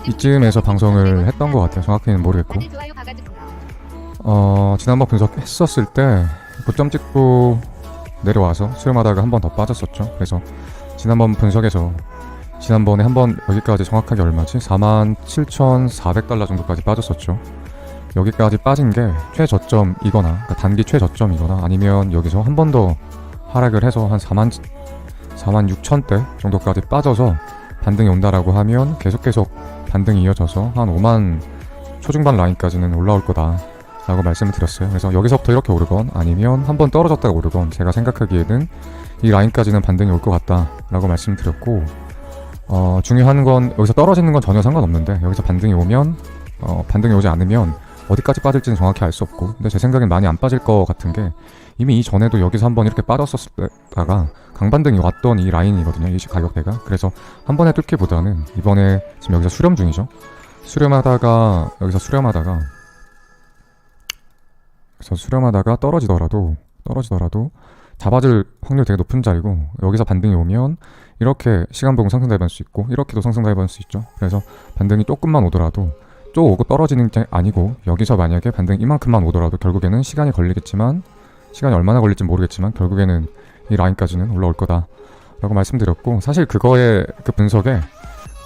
이쯤에서 방송을 했던 것 같아요. 정확히는 모르겠고 지난번 분석했었을 때 고점 찍고 내려와서 수렴하다가 한 번 더 빠졌었죠. 그래서 지난번 분석에서 지난번에 한번 여기까지 정확하게 얼마지? 47,400달러 정도까지 빠졌었죠. 여기까지 빠진 게 최저점이거나 그러니까 단기 최저점이거나 아니면 여기서 한 번 더 하락을 해서 한 46,000대 정도까지 빠져서 반등이 온다라고 하면 계속 반등이 이어져서 한 5만 초중반 라인까지는 올라올 거다 라고 말씀을 드렸어요. 그래서 여기서부터 이렇게 오르건 아니면 한번 떨어졌다가 오르건 제가 생각하기에는 이 라인까지는 반등이 올 것 같다 라고 말씀드렸고 중요한 건 여기서 떨어지는 건 전혀 상관없는데 여기서 반등이 오면 반등이 오지 않으면 어디까지 빠질지는 정확히 알 수 없고 근데 제 생각엔 많이 안 빠질 것 같은 게 이미 이전에도 여기서 한번 이렇게 빠졌었다가 강반등이 왔던 이 라인이거든요. 이 가격대가. 그래서 한 번에 뚫기보다는 이번에 지금 여기서 수렴 중이죠. 여기서 수렴하다가 떨어지더라도 잡아줄 확률 되게 높은 자리고 여기서 반등이 오면 이렇게 시간 보면 상승 달릴 수 있고 이렇게도 상승 달릴 수 있죠. 그래서 반등이 조금만 오더라도 쭉 오고 떨어지는 게 아니고 여기서 만약에 반등 이만큼만 오더라도 결국에는 시간이 얼마나 걸릴지 모르겠지만 결국에는 이 라인까지는 올라올 거다 라고 말씀드렸고 사실 그거의 그 분석에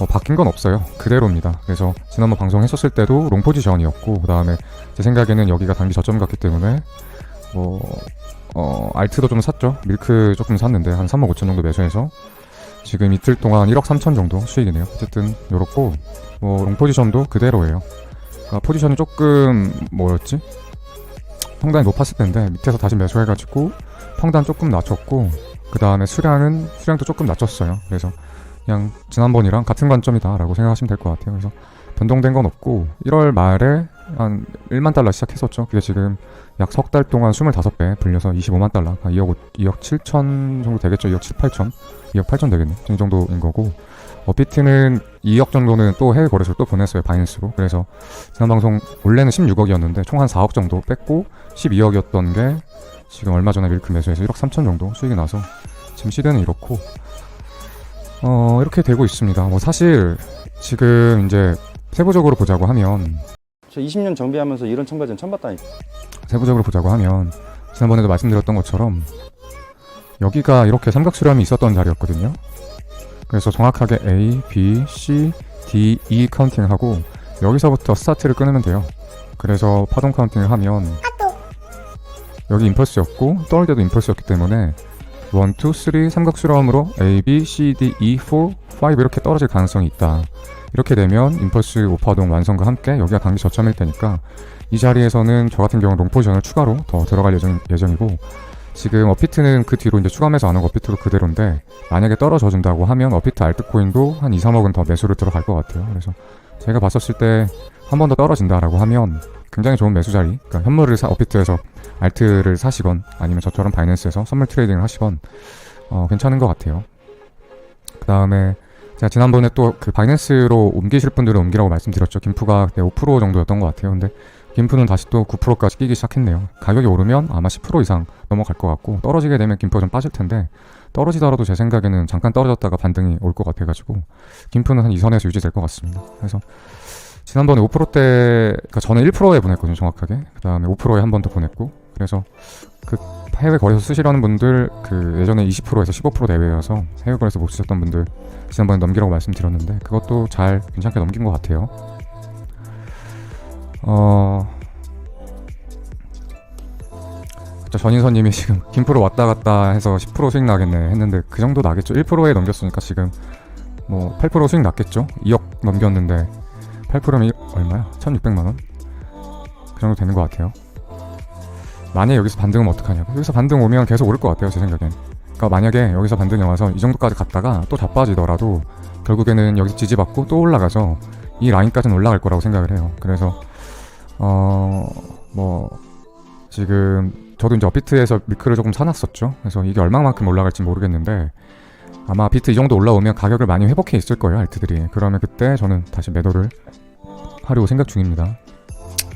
바뀐 건 없어요. 그대로입니다. 그래서 지난번 방송했었을 때도 롱 포지션이었고 그 다음에 제 생각에는 여기가 단기 저점 같기 때문에 알트도 좀 샀죠. 밀크 조금 샀는데 한 35,000 정도 매수해서 지금 이틀 동안 1억 3천 정도 수익이네요. 어쨌든 요렇고 롱 포지션도 그대로예요. 포지션이 조금 평단이 높았을 텐데 밑에서 다시 매수해가지고 평단 조금 낮췄고 그 다음에 수량도 조금 낮췄어요. 그래서 그냥 지난번이랑 같은 관점이다 라고 생각하시면 될 것 같아요. 그래서 변동된 건 없고 1월 말에 한 1만 달러 시작했었죠. 그게 지금 약 석 달 동안 25배 불려서 25만 달러 2억 7천 정도 되겠죠. 2억 7, 8천 2억 8천 되겠네. 이 정도인 거고 업비트는 2억 정도는 또 해외 거래소를 또 보냈어요. 바이낸스로. 그래서 지난 방송 원래는 16억이었는데 총 한 4억 정도 뺐고 12억이었던 게 지금 얼마 전에 밀크 매수해서 1억 3천 정도 수익이 나서 지금 시대는 이렇고 이렇게 되고 있습니다. 사실 지금 이제 세부적으로 보자고 하면 저 20년 정비하면서 이런 청바지는 처음 봤다니까. 세부적으로 보자고 하면 지난번에도 말씀드렸던 것처럼 여기가 이렇게 삼각수렴이 있었던 자리였거든요. 그래서 정확하게 A, B, C, D, E 카운팅하고 여기서부터 스타트를 끊으면 돼요. 그래서 파동 카운팅을 하면 여기 임펄스였고 떠올 때도 임펄스였기 때문에 1, 2, 3 삼각수렴으로 A, B, C, D, E, 4, 5 이렇게 떨어질 가능성이 있다. 이렇게 되면 임펄스 5파동 완성과 함께 여기가 단기 저점일 테니까 이 자리에서는 저 같은 경우는 롱포지션을 추가로 더 들어갈 예정이고 지금 업비트는 그 뒤로 이제 추가 매수 안 하고 업비트도 그대로인데 만약에 떨어져 준다고 하면 업비트 알트코인도 한 2, 3억은 더 매수를 들어갈 것 같아요. 그래서 제가 봤었을 때 한 번 더 떨어진다라고 하면 굉장히 좋은 매수 자리, 그러니까 현물을 업비트에서 알트를 사시건 아니면 저처럼 바이낸스에서 선물 트레이딩을 하시건 괜찮은 것 같아요. 그 다음에 제가 지난번에 또 그 바이낸스로 옮기실 분들은 옮기라고 말씀드렸죠. 김프가 그때 5% 정도였던 것 같아요. 근데 김프는 다시 또 9%까지 끼기 시작했네요. 가격이 오르면 아마 10% 이상 넘어갈 것 같고 떨어지게 되면 김프가 좀 빠질 텐데 떨어지더라도 제 생각에는 잠깐 떨어졌다가 반등이 올 것 같아가지고 김프는 한 이 선에서 유지될 것 같습니다. 그래서 지난번에 5%대, 그러니까 저는 1%에 보냈거든요, 정확하게. 그 다음에 5%에 한 번 더 보냈고 그래서 그 해외 거래소 쓰시려는 분들 그 예전에 20%에서 15% 내외여서 해외 거래소 못 쓰셨던 분들 지난번에 넘기라고 말씀드렸는데 그것도 잘 괜찮게 넘긴 것 같아요. 전인선님이 지금 김프로 왔다 갔다 해서 10% 수익 나겠네 했는데 그 정도 나겠죠. 1%에 넘겼으니까 지금 8% 수익 났겠죠. 2억 넘겼는데 8%면 얼마야? 1,600만원? 그 정도 되는 것 같아요. 만약에 여기서 반등은 어떡하냐고. 여기서 반등 오면 계속 오를 것 같아요, 제 생각엔. 그러니까 만약에 여기서 반등이 와서 이 정도까지 갔다가 또 자빠지더라도 결국에는 여기서 지지받고 또 올라가서 이 라인까지는 올라갈 거라고 생각을 해요. 그래서 지금 저도 이제 업비트에서 밀크를 조금 사놨었죠. 그래서 이게 얼마만큼 올라갈지 모르겠는데 아마 비트 이 정도 올라오면 가격을 많이 회복해 있을 거예요, 알트들이. 그러면 그때 저는 다시 매도를 하려고 생각 중입니다.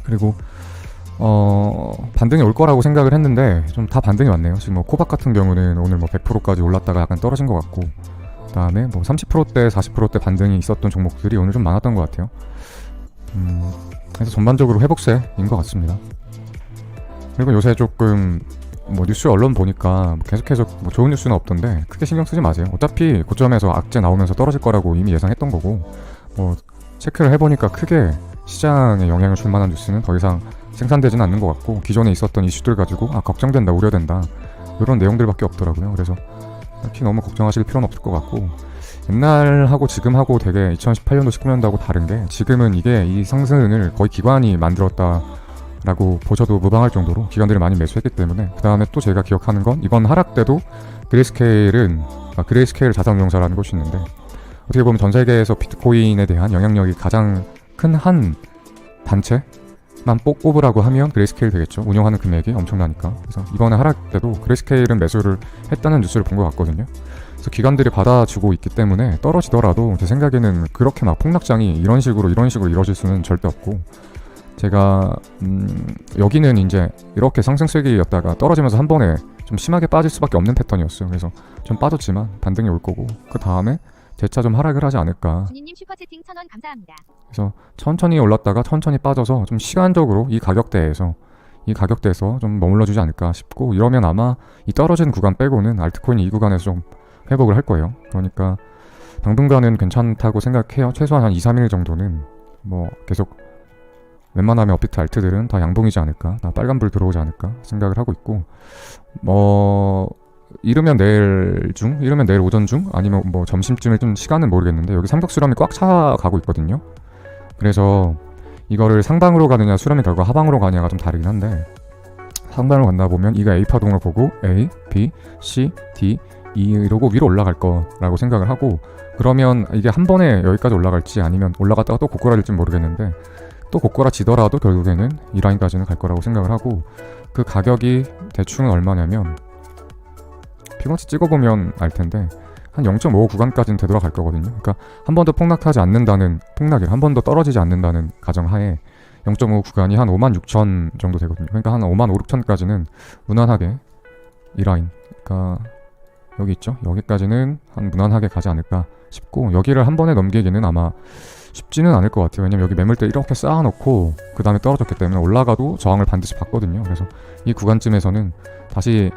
그리고 반등이 올 거라고 생각을 했는데 좀 다 반등이 왔네요. 지금 코박 같은 경우는 오늘 100%까지 올랐다가 약간 떨어진 것 같고 그다음에 뭐 30%대 40%대 반등이 있었던 종목들이 오늘 좀 많았던 것 같아요. 그래서 전반적으로 회복세인 것 같습니다. 그리고 요새 조금 뭐 뉴스 언론 보니까 계속해서 뭐 좋은 뉴스는 없던데 크게 신경 쓰지 마세요. 어차피 고점에서 악재 나오면서 떨어질 거라고 이미 예상했던 거고, 뭐 체크를 해보니까 크게 시장에 영향을 줄 만한 뉴스는 더 이상 생산되지는 않는 것 같고, 기존에 있었던 이슈들 가지고 걱정된다, 우려된다 이런 내용들밖에 없더라고요. 그래서 딱히 너무 걱정하실 필요는 없을 것 같고, 옛날하고 지금하고 되게 2018년도 19년도하고 다른 게, 지금은 이게 이 상승을 거의 기관이 만들었다 라고 보셔도 무방할 정도로 기관들이 많이 매수했기 때문에, 그 다음에 또 제가 기억하는 건 이번 하락 때도 그레이스케일 자산운용사라는 곳이 있는데, 어떻게 보면 전 세계에서 비트코인에 대한 영향력이 가장 큰 한 단체만 꼽으라고 하면 그레이스케일 되겠죠. 운영하는 금액이 엄청나니까. 그래서 이번에 하락 때도 그레이스케일은 매수를 했다는 뉴스를 본 것 같거든요. 그래서 기관들이 받아주고 있기 때문에 떨어지더라도 제 생각에는 그렇게 막 폭락장이 이런 식으로 이루어질 수는 절대 없고, 제가 여기는 이제 이렇게 상승세기였다가 떨어지면서 한 번에 좀 심하게 빠질 수밖에 없는 패턴이었어요. 그래서 좀 빠졌지만 반등이 올 거고, 그 다음에 재차 좀 하락을 하지 않을까. 준이님 슈퍼채팅 1000원 감사합니다. 그래서 천천히 올랐다가 천천히 빠져서 좀 시간적으로 이 가격대에서 좀 머물러주지 않을까 싶고, 이러면 아마 이 떨어진 구간 빼고는 알트코인이 이 구간에서 좀 회복을 할 거예요. 그러니까 당분간은 괜찮다고 생각해요. 최소한 한 2-3일 정도는 뭐 계속 웬만하면 업비트 알트들은 다 양봉이지 않을까, 다 빨간불 들어오지 않을까 생각을 하고 있고, 뭐 이르면 내일 오전 중, 아니면 뭐 점심쯤에 좀 시간은 모르겠는데, 여기 삼각 수렴이 꽉 차가고 있거든요. 그래서 이거를 상방으로 가느냐 수렴이 결과 하방으로 가느냐가 좀 다르긴 한데, 상방으로 간다 보면 이가 A 파동을 보고 A, B, C, D, E 이러고 위로 올라갈 거라고 생각을 하고, 그러면 이게 한 번에 여기까지 올라갈지 아니면 올라갔다가 또 고꾸라질지 모르겠는데, 또 고꾸라지더라도 결국에는 이 라인까지는 갈 거라고 생각을 하고, 그 가격이 대충 얼마냐면 피보나치 찍어보면 알 텐데 한 0.5 구간까지는 되돌아갈 거거든요. 그러니까 한 번도 한 번도 떨어지지 않는다는 가정하에 0.5 구간이 한 56,000 정도 되거든요. 그러니까 한 55,000까지는 무난하게 이 라인, 그러니까 여기 있죠. 여기까지는 한 무난하게 가지 않을까 싶고, 여기를 한 번에 넘기기는 아마 쉽지는 않을 것 같아요. 왜냐면 여기 매물대 이렇게 쌓아놓고 그 다음에 떨어졌기 때문에 올라가도 저항을 반드시 받거든요. 그래서 이 구간쯤에서는 다시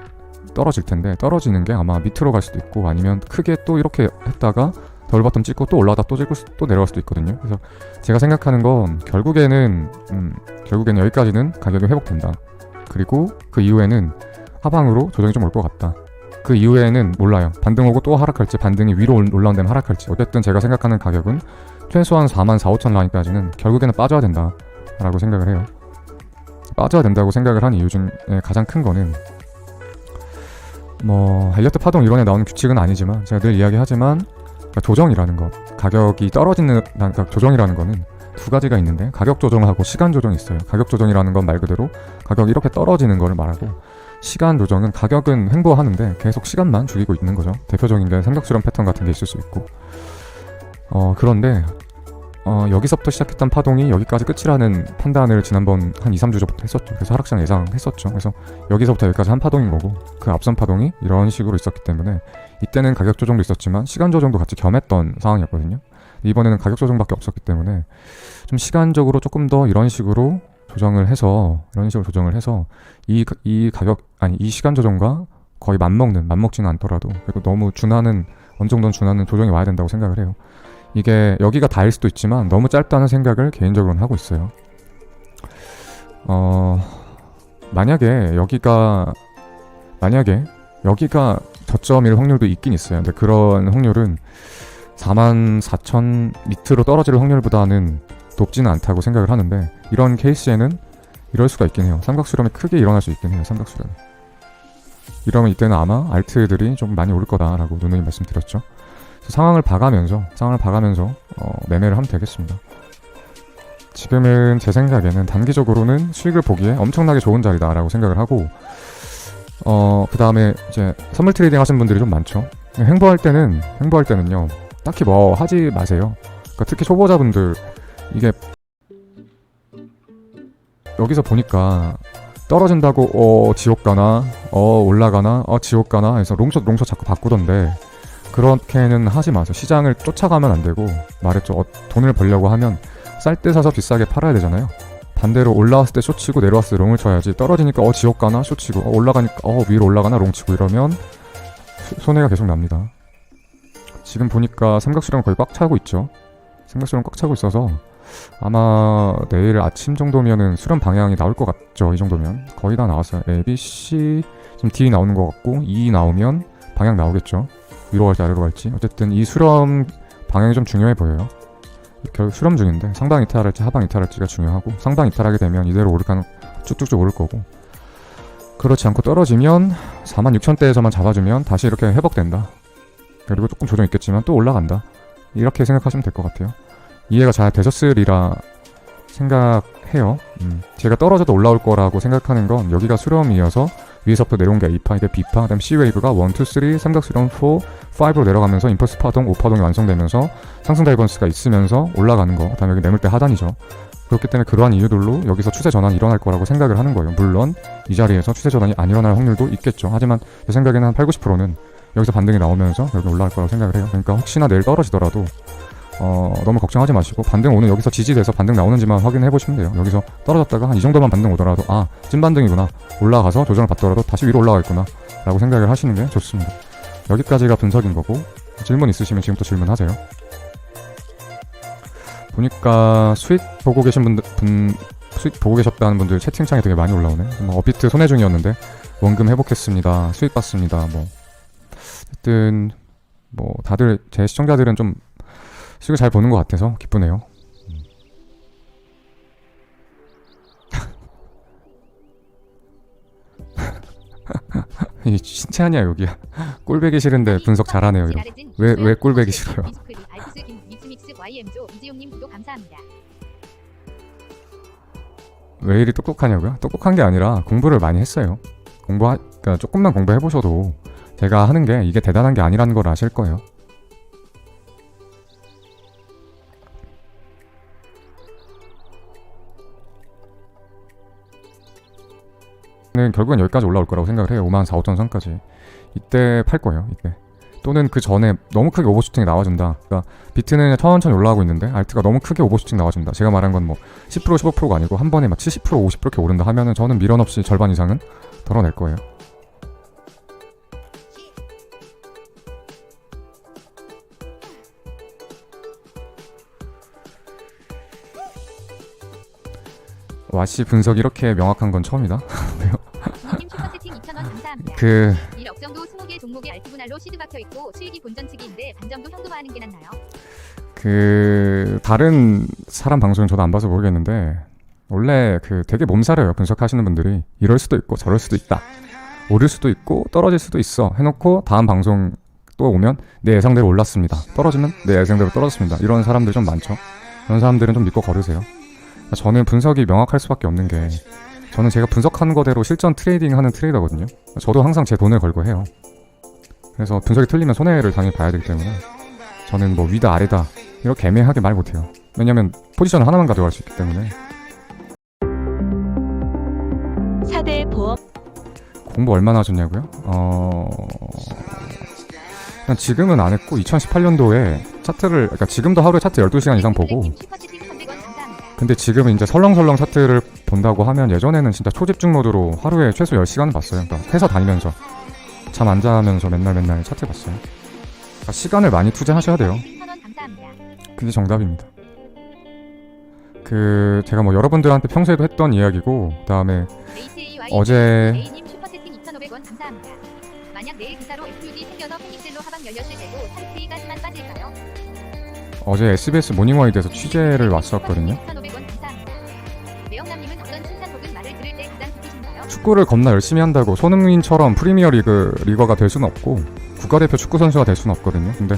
떨어질 텐데, 떨어지는 게 아마 밑으로 갈 수도 있고, 아니면 크게 또 이렇게 했다가 더블바텀 찍고 또 올라가다 또 내려갈 수도 있거든요. 그래서 제가 생각하는 건 결국에는 여기까지는 가격이 회복된다. 그리고 그 이후에는 하방으로 조정이 좀 올 것 같다. 그 이후에는 몰라요. 반등 오고 또 하락할지, 반등이 위로 올라온다면 하락할지. 어쨌든 제가 생각하는 가격은 최소한 44,500 라인까지는 결국에는 빠져야 된다 라고 생각을 해요. 빠져야 된다고 생각을 한 이유 중에 가장 큰 거는, 뭐 엘리어트 파동 이론에 나오는 규칙은 아니지만 제가 늘 이야기하지만, 그러니까 조정이라는 것, 가격이 떨어지는 조정이라는 거는 두 가지가 있는데, 가격 조정하고 시간 조정이 있어요. 가격 조정이라는 건 말 그대로 가격이 이렇게 떨어지는 거를 말하고, 시간 조정은 가격은 횡보하는데 계속 시간만 죽이고 있는 거죠. 대표적인 게 삼각수렴 패턴 같은 게 있을 수 있고, 그런데 여기서부터 시작했던 파동이 여기까지 끝이라는 판단을 지난번 한 2-3주 전부터 했었죠. 그래서 하락장 예상했었죠. 그래서 여기서부터 여기까지 한 파동인 거고, 그 앞선 파동이 이런 식으로 있었기 때문에 이때는 가격 조정도 있었지만 시간 조정도 같이 겸했던 상황이었거든요. 이번에는 가격 조정밖에 없었기 때문에 좀 시간적으로 조금 더 이런 식으로 조정을 해서 이 시간 조정과 거의 맞먹지는 않더라도, 그리고 너무 어느 정도는 준하는 조정이 와야 된다고 생각을 해요. 이게 여기가 다일 수도 있지만 너무 짧다는 생각을 개인적으로는 하고 있어요. 만약에 여기가 저점일 확률도 있긴 있어요. 근데 그런 확률은 44,000 밑으로 떨어질 확률보다는 높지는 않다고 생각을 하는데, 이런 케이스에는 이럴 수가 있긴 해요. 삼각수렴이 크게 일어날 수 있긴 해요. 삼각수렴이. 이러면 이때는 아마 알트들이 좀 많이 오를 거다라고 누누이 말씀드렸죠. 상황을 봐가면서 매매를 하면 되겠습니다. 지금은 제 생각에는 단기적으로는 수익을 보기에 엄청나게 좋은 자리다라고 생각을 하고, 그 다음에 이제 선물 트레이딩 하시는 분들이 좀 많죠. 횡보할 때는요, 딱히 뭐 하지 마세요. 그러니까 특히 초보자분들, 이게 여기서 보니까 떨어진다고 지옥 가나 올라가나 지옥 가나 해서 롱숏 자꾸 바꾸던데, 그렇게는 하지 마세요. 시장을 쫓아가면 안 되고, 말했죠. 돈을 벌려고 하면 쌀 때 사서 비싸게 팔아야 되잖아요. 반대로 올라왔을 때 숏치고 내려왔을 때 롱을 쳐야지. 떨어지니까 지옥 가나 숏치고, 올라가니까 위로 올라가나 롱 치고 이러면 손해가 계속 납니다. 지금 보니까 삼각수령 거의 꽉 차고 있죠. 삼각수령 꽉 차고 있어서 아마 내일 아침 정도면은 수렴 방향이 나올 것 같죠. 이 정도면 거의 다 나왔어요. A, B, C 지금 D 나오는 것 같고 E 나오면 방향 나오겠죠. 위로 갈지 아래로 갈지. 어쨌든 이 수렴 방향이 좀 중요해 보여요. 결국 수렴 중인데 상방 이탈할지 하방 이탈할지가 중요하고, 상방 이탈하게 되면 이대로 오를 가능 쭉쭉쭉 오를 거고, 그렇지 않고 떨어지면 46,000대에서만 잡아주면 다시 이렇게 회복된다. 그리고 조금 조정 있겠지만 또 올라간다. 이렇게 생각하시면 될 것 같아요. 이해가 잘 되셨으리라 생각해요. 제가 떨어져도 올라올 거라고 생각하는 건 여기가 수렴이어서 위에서부터 내려온 게 A파, 이게 B파, 그다음 C웨이브가 1, 2, 3, 삼각수렴 4, 5로 내려가면서 임펄스 파동, 5파동이 완성되면서 상승 다이버런스가 있으면서 올라가는 거, 그다음에 여기 매물대 하단이죠. 그렇기 때문에 그러한 이유들로 여기서 추세 전환이 일어날 거라고 생각을 하는 거예요. 물론 이 자리에서 추세 전환이 안 일어날 확률도 있겠죠. 하지만 제 생각에는 한 8, 90%는 여기서 반등이 나오면서 여기 올라갈 거라고 생각을 해요. 그러니까 혹시나 내일 떨어지더라도 너무 걱정하지 마시고, 반등 오늘 여기서 지지돼서 반등 나오는지만 확인해 보시면 돼요. 여기서 떨어졌다가 한 이 정도만 반등 오더라도 찐반등이구나, 올라가서 조정을 받더라도 다시 위로 올라가겠구나 라고 생각을 하시는 게 좋습니다. 여기까지가 분석인 거고, 질문 있으시면 지금부터 질문하세요. 보니까 수익 보고 계신 수익 보고 계셨다는 분들 채팅창에 되게 많이 올라오네. 업비트 손해 중이었는데 원금 회복했습니다, 수익 봤습니다. 어쨌든 다들 제 시청자들은 좀 수익을 잘 보는 것 같아서 기쁘네요. 이 칭찬이야 여기야. 꼴배기 싫은데 분석 잘하네요. 이러고. 왜 꼴배기 싫어요? 왜 이리 똑똑하냐고요? 똑똑한 게 아니라 공부를 많이 했어요. 그러니까 조금만 공부해보셔도 제가 하는 게 이게 대단한 게 아니라는 걸 아실 거예요. 결국엔 여기까지 올라올 거라고 생각을 해요. 54,000, 5,000 선까지. 이때 팔 거예요. 이때. 또는 그 전에 너무 크게 오버슈팅이 나와준다. 그러니까 비트는 천천히 올라가고 있는데 알트가 너무 크게 오버슈팅 나와준다. 제가 말한 건 10% 15%가 아니고 한 번에 70% 50% 이렇게 오른다 하면은 저는 미련 없이 절반 이상은 덜어낼 거예요. 와씨 분석 이렇게 명확한 건 처음이다. 그 1억 정도 20개 종목의 알트 분할로 시드 박혀 있고 수익이 본전 측인데 반점도 현금화하는 게 낫나요? 그 다른 사람 방송은 저도 안 봐서 모르겠는데, 원래 되게 몸살이에요. 분석하시는 분들이 이럴 수도 있고 저럴 수도 있다, 오를 수도 있고 떨어질 수도 있어 해놓고 다음 방송 또 오면 내 예상대로 올랐습니다, 떨어지면 내 예상대로 떨어졌습니다, 이런 사람들 좀 많죠. 그런 사람들은 좀 믿고 걸으세요. 저는 분석이 명확할 수밖에 없는 게, 저는 제가 분석한 거대로 실전 트레이딩 하는 트레이더거든요. 저도 항상 제 돈을 걸고 해요. 그래서 분석이 틀리면 손해를 당연히 봐야 되기 때문에 저는 위다 아래다 이렇게 애매하게 말 못해요. 왜냐면 포지션을 하나만 가져갈 수 있기 때문에. 4대 보험 공부 얼마나 하셨냐고요? 그냥 지금은 안 했고 2018년도에 차트를, 그러니까 지금도 하루에 차트 12시간 이상 보고, 근데 지금은 이제 설렁설렁 차트를 본다고 하면 예전에는 진짜 초집중 모드로 하루에 최소 10시간은 봤어요. 그러니까 회사 다니면서 잠 안 자면서 맨날 차트 봤어요. 그러니까 시간을 많이 투자하셔야 돼요. 그게 정답입니다. 제가 여러분들한테 평소에도 했던 이야기고, 그다음에 어제 만약 내일 기사로 FUD 생겨서 페닉셀로 하방 열렸을 때도 3K까지만 빠질까요? 어제 SBS 모닝와이드에서 취재를 왔었거든요. 축구를 겁나 열심히 한다고 손흥민처럼 프리미어 리거가 될 수는 없고 국가대표 축구 선수가 될 수는 없거든요. 근데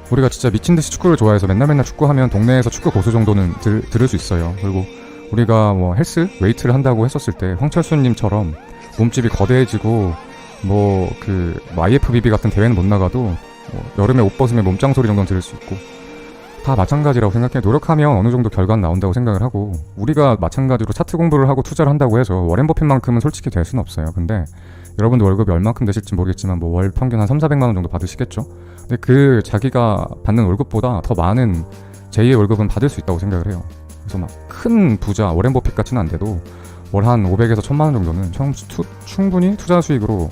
우리가 진짜 미친듯이 축구를 좋아해서 맨날 축구하면 동네에서 축구 고수 정도는 들을 수 있어요. 그리고 우리가 헬스, 웨이트를 한다고 했었을 때 황철수님처럼 몸집이 거대해지고 IFBB 같은 대회는 못 나가도 여름에 옷 벗으면 몸짱 소리 정도는 들을 수 있고, 다 마찬가지라고 생각해. 노력하면 어느 정도 결과는 나온다고 생각을 하고, 우리가 마찬가지로 차트 공부를 하고 투자를 한다고 해서 워렌 버핏만큼은 솔직히 될 수는 없어요. 근데 여러분들 월급이 얼만큼 되실지 모르겠지만 월 평균 한 3,400만 원 정도 받으시겠죠? 근데 그 자기가 받는 월급보다 더 많은 제2의 월급은 받을 수 있다고 생각을 해요. 그래서 막 큰 부자, 워렌 버핏 같지는 않대도 월 한 500에서 1000만 원 정도는 충분히 투자 수익으로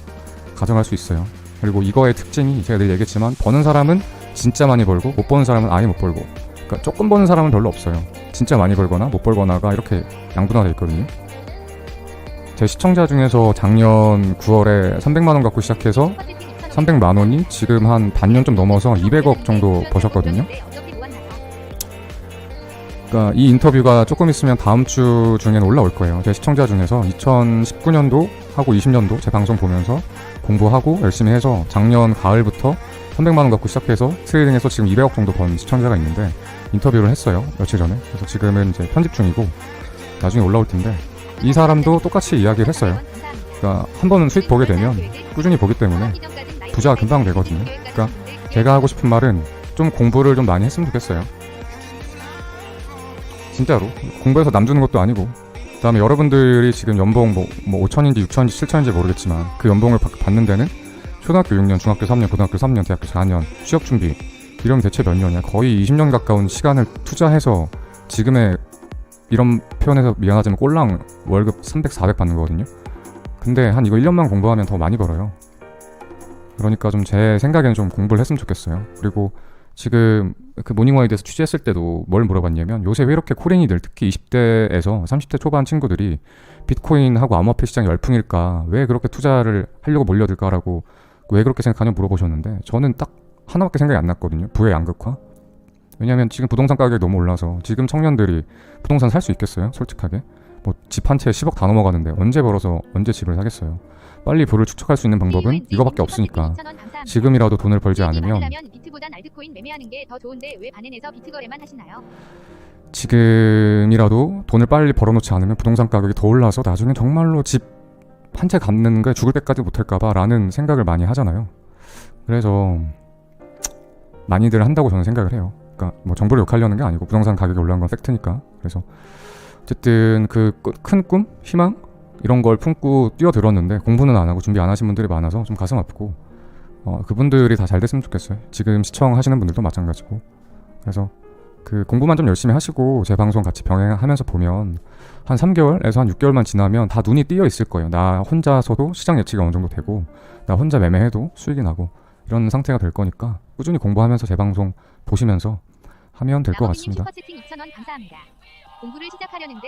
가져갈 수 있어요. 그리고 이거의 특징이 제가 늘 얘기했지만 버는 사람은 진짜 많이 벌고 못 버는 사람은 아예 못 벌고, 그러니까 조금 버는 사람은 별로 없어요. 진짜 많이 벌거나 못 벌거나가 이렇게 양분화되어 있거든요. 제 시청자 중에서 작년 9월에 300만 원 갖고 시작해서 300만 원이 지금 한 반년 좀 넘어서 200억 정도 버셨거든요. 그러니까 이 인터뷰가 조금 있으면 다음 주 중에는 올라올 거예요. 제 시청자 중에서 2019년도 하고 20년도 제 방송 보면서 공부하고 열심히 해서 작년 가을부터 300만 원 갖고 시작해서 트레이딩에서 지금 200억 정도 번 시청자가 있는데 인터뷰를 했어요. 며칠 전에. 그래서 지금은 이제 편집 중이고 나중에 올라올 텐데 이 사람도 똑같이 이야기를 했어요. 그러니까 한 번은 수익 보게 되면 꾸준히 보기 때문에 부자가 금방 되거든요. 그러니까 제가 하고 싶은 말은 좀 공부를 좀 많이 했으면 좋겠어요. 진짜로 공부해서 남 주는 것도 아니고, 그 다음에 여러분들이 지금 연봉 뭐 5천인지 6천인지 7천인지 모르겠지만 그 연봉을 받는 데는 초등학교 6년, 중학교 3년, 고등학교 3년, 대학교 4년 취업 준비 이러면 대체 몇 년이야? 거의 20년 가까운 시간을 투자해서 지금의, 이런 표현에서 미안하지만 꼴랑 월급 300, 400 받는 거거든요. 근데 한 이거 1년만 공부하면 더 많이 벌어요. 그러니까 좀 제 생각에는 좀 공부를 했으면 좋겠어요. 그리고 지금 그 모닝와이드에 대해서 취재했을 때도 뭘 물어봤냐면 요새 왜 이렇게 코린이들, 특히 20대에서 30대 초반 친구들이 비트코인하고 암호화폐 시장이 열풍일까, 왜 그렇게 투자를 하려고 몰려들까라고 왜 그렇게 생각하냐 물어보셨는데 저는 딱 하나밖에 생각이 안 났거든요. 부의 양극화. 왜냐면 지금 부동산 가격이 너무 올라서 지금 청년들이 부동산 살 수 있겠어요? 솔직하게. 뭐 집 한 채에 10억 다 넘어가는데 언제 벌어서 언제 집을 사겠어요? 빨리 부를 축적할 수 있는 방법은 이거밖에 없으니까 지금이라도 돈을 벌지 않으면, 비트보단 알트코인 매매하는 게 더 좋은데 왜 반эн에서 비트 거래만 하시나요? 지금이라도 돈을 빨리 벌어놓지 않으면 부동산 가격이 더 올라서 나중에 정말로 집 한 채 갚는 게 죽을 때까지 못할까봐 라는 생각을 많이 하잖아요. 그래서 많이들 한다고 저는 생각을 해요. 그러니까 뭐 정부를 욕하려는 게 아니고 부동산 가격이 올라간 건 팩트니까. 그래서 어쨌든 그 큰 꿈, 희망 이런 걸 품고 뛰어들었는데 공부는 안 하고 준비 안 하신 분들이 많아서 좀 가슴 아프고, 그분들이 다 잘 됐으면 좋겠어요. 지금 시청하시는 분들도 마찬가지고. 그래서 그 공부만 좀 열심히 하시고 제 방송 같이 병행하면서 보면 한 3개월에서 한 6개월만 지나면 다 눈이 띄어 있을 거예요. 나 혼자서도 시장 예측이 어느 정도 되고 나 혼자 매매해도 수익이 나고 이런 상태가 될 거니까 꾸준히 공부하면서 제 방송 보시면서 하면 될 것 같습니다. 슈퍼채팅 2,000원 감사합니다. 공부를 시작하려는데